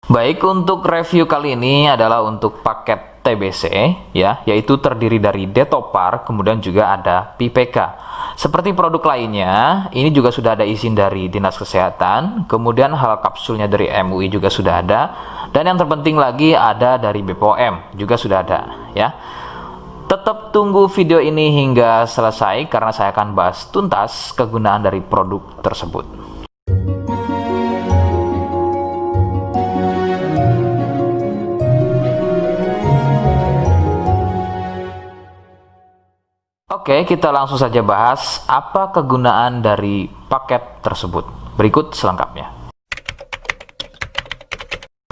Baik, untuk review kali ini adalah untuk paket TBC ya, yaitu terdiri dari Detopar, kemudian juga ada PPK. Seperti produk lainnya, ini juga sudah ada izin dari Dinas Kesehatan, kemudian hal kapsulnya dari MUI juga sudah ada, dan yang terpenting lagi ada dari BPOM juga sudah ada ya. Tetap tunggu video ini hingga selesai karena saya akan bahas tuntas kegunaan dari produk tersebut. Oke, kita langsung saja bahas apa kegunaan dari paket tersebut. Berikut selengkapnya.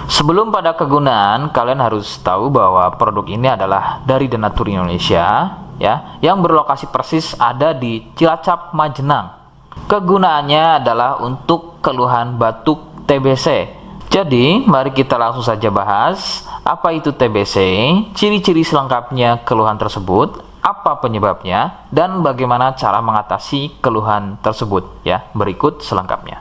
Sebelum pada kegunaan, kalian harus tahu bahwa produk ini adalah dari Denatur Indonesia, ya, yang berlokasi persis ada di Cilacap, Majenang. Kegunaannya adalah untuk keluhan batuk TBC. Jadi, mari kita langsung saja bahas apa itu TBC, ciri-ciri selengkapnya keluhan tersebut, apa penyebabnya, dan bagaimana cara mengatasi keluhan tersebut ya. Berikut selengkapnya.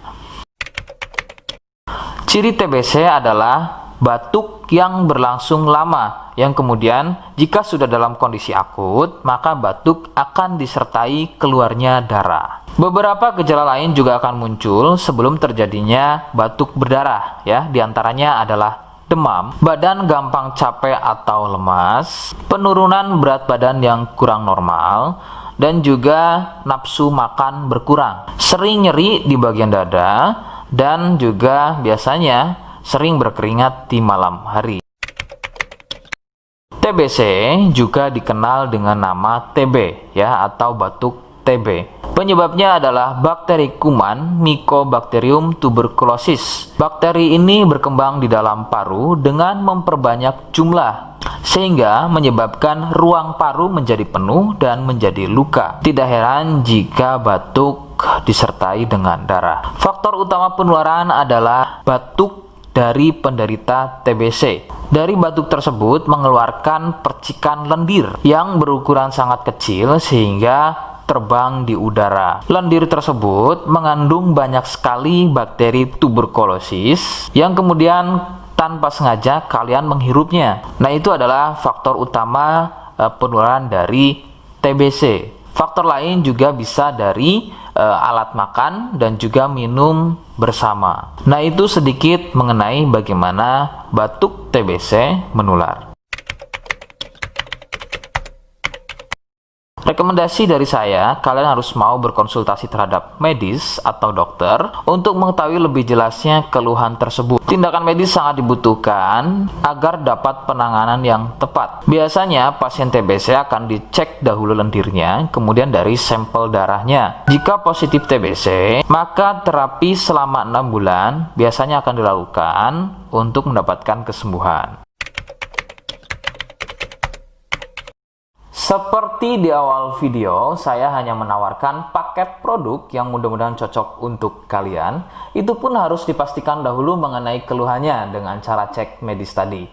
Ciri TBC adalah batuk yang berlangsung lama, yang kemudian jika sudah dalam kondisi akut, maka batuk akan disertai keluarnya darah. Beberapa gejala lain juga akan muncul sebelum terjadinya batuk berdarah ya. Di antaranya adalah demam, badan gampang capek atau lemas, penurunan berat badan yang kurang normal, dan juga nafsu makan berkurang, sering nyeri di bagian dada, dan juga biasanya sering berkeringat di malam hari. TBC juga dikenal dengan nama TB ya, atau batuk TB. Penyebabnya adalah bakteri kuman Mycobacterium tuberculosis. Bakteri ini berkembang di dalam paru dengan memperbanyak jumlah, sehingga menyebabkan ruang paru menjadi penuh dan menjadi luka. Tidak heran jika batuk disertai dengan darah. Faktor utama penularan adalah batuk dari penderita TBC. Dari batuk tersebut mengeluarkan percikan lendir yang berukuran sangat kecil sehingga terbang di udara. Lendir tersebut mengandung banyak sekali bakteri tuberkulosis yang kemudian tanpa sengaja kalian menghirupnya. Nah, itu adalah faktor utama penularan dari TBC. Faktor lain juga bisa dari alat makan dan juga minum bersama. Nah, itu sedikit mengenai bagaimana batuk TBC menular. Rekomendasi dari saya, kalian harus mau berkonsultasi terhadap medis atau dokter untuk mengetahui lebih jelasnya keluhan tersebut. Tindakan medis sangat dibutuhkan agar dapat penanganan yang tepat. Biasanya pasien TBC akan dicek dahulu lendirnya, kemudian dari sampel darahnya. Jika positif TBC, maka terapi selama 6 bulan biasanya akan dilakukan untuk mendapatkan kesembuhan. Seperti di awal video, saya hanya menawarkan paket produk yang mudah-mudahan cocok untuk kalian. Itu pun harus dipastikan dahulu mengenai keluhannya dengan cara cek medis tadi.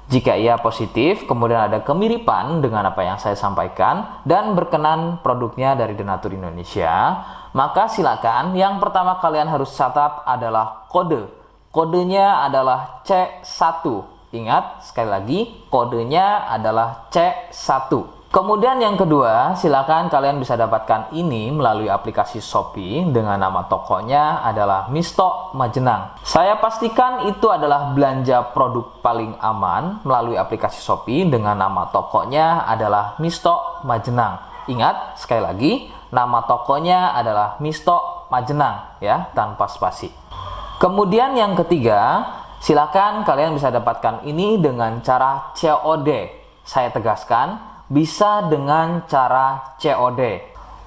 Jika ia positif, kemudian ada kemiripan dengan apa yang saya sampaikan, dan berkenan produknya dari Denatur Indonesia, maka silakan. Yang pertama kalian harus catat adalah kode. Kodenya adalah C1. Ingat, sekali lagi, kodenya adalah C1. Kemudian yang kedua, silakan kalian bisa dapatkan ini melalui aplikasi Shopee dengan nama tokonya adalah Misto Majenang. Saya pastikan itu adalah belanja produk paling aman melalui aplikasi Shopee dengan nama tokonya adalah Misto Majenang. Ingat, sekali lagi, nama tokonya adalah Misto Majenang ya, tanpa spasi. Kemudian yang ketiga, silakan kalian bisa dapatkan ini dengan cara COD. Saya tegaskan, bisa dengan cara COD.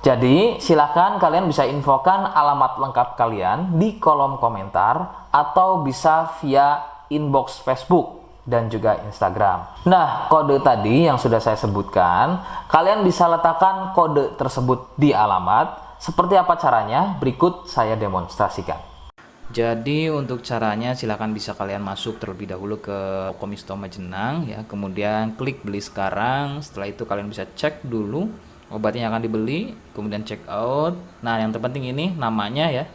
Jadi, silakan kalian bisa infokan alamat lengkap kalian di kolom komentar atau bisa via inbox Facebook dan juga Instagram. Nah, kode tadi yang sudah saya sebutkan, kalian bisa letakkan kode tersebut di alamat. Seperti apa caranya? Berikut saya demonstrasikan. Jadi untuk caranya silakan bisa kalian masuk terlebih dahulu ke toko Misto Majenang ya, kemudian klik beli sekarang. Setelah itu kalian bisa cek dulu obatnya yang akan dibeli, kemudian check out. Nah, yang terpenting ini namanya ya.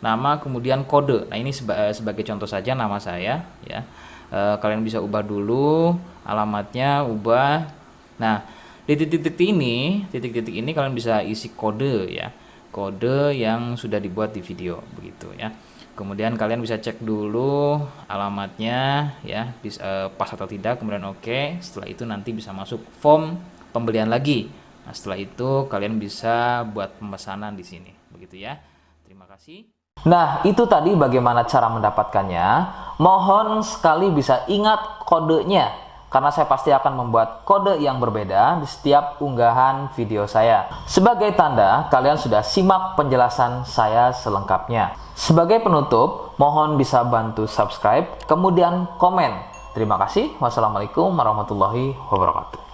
nama kemudian kode. Nah, ini sebagai contoh saja nama saya ya. Kalian bisa ubah dulu alamatnya, ubah. Nah, di titik-titik ini kalian bisa isi kode ya. Kode yang sudah dibuat di video begitu ya. Kemudian kalian bisa cek dulu alamatnya ya, pas atau tidak, kemudian oke. Setelah itu nanti bisa masuk form pembelian lagi. Nah, setelah itu kalian bisa buat pemesanan di sini begitu ya. Terima kasih. Nah, itu tadi bagaimana cara mendapatkannya. Mohon sekali bisa ingat kodenya, karena saya pasti akan membuat kode yang berbeda di setiap unggahan video saya. Sebagai tanda, kalian sudah simak penjelasan saya selengkapnya. Sebagai penutup, mohon bisa bantu subscribe, kemudian komen. Terima kasih. Wassalamualaikum warahmatullahi wabarakatuh.